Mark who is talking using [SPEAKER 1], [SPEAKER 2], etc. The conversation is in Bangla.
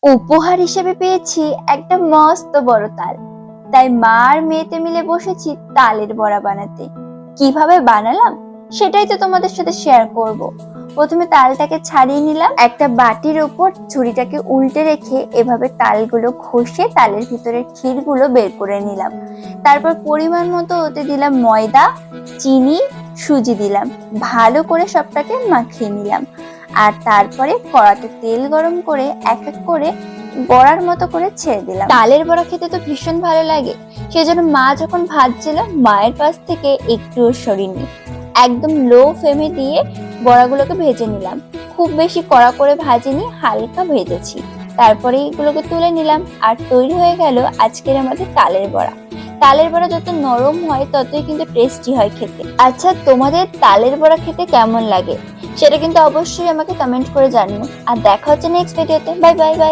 [SPEAKER 1] উপহার হিসেবে পেয়েছি একটা মস্ত বড় তাল। তাই মা আর মেয়েতে মিলে বসেছি তালের বড়া বানাতে। কিভাবে বানালাম সেটাই তো তোমাদের সাথে শেয়ার করব। প্রথমে তালটাকে ছাড়িয়ে নিলাম, একটা বাটির উপর ছুরিটাকে উল্টে রেখে এভাবে তালগুলো ঘষে তালের ভিতরের ক্ষীরগুলো বের করে নিলাম। তারপর পরিমাণ মতো ওতে দিলাম ময়দা, চিনি, সুজি দিলাম, ভালো করে সবটাকে মাখিয়ে নিলাম। আর তারপরে কড়াতে তেল গরম করে এক এক করে বড়ার মতো করে ছেড়ে দিলাম। তালের বড়া খেতে তো ভীষণ ভালো লাগে, সেজন্য মা যখন ভাজছিল মায়ের পাশ থেকে একটুও সরিনি। একদম লো ফ্লেমে দিয়ে বড়াগুলোকে ভেজে নিলাম। খুব বেশি কড়া করে ভাজিনি, হালকা ভেজেছি। তারপরে এগুলোকে তুলে নিলাম আর তৈরি হয়ে গেল আজকের আমাদের তালের বড়া। তালের বড়া যত নরম হয় ততই কিন্তু টেস্টি হয় খেতে। আচ্ছা, তোমাদের তালের বড়া খেতে কেমন লাগে সেটা কিন্তু অবশ্যই আমাকে কমেন্ট করে জানিও। আর দেখা হচ্ছে নেক্সট ভিডিওতে। Bye bye bye.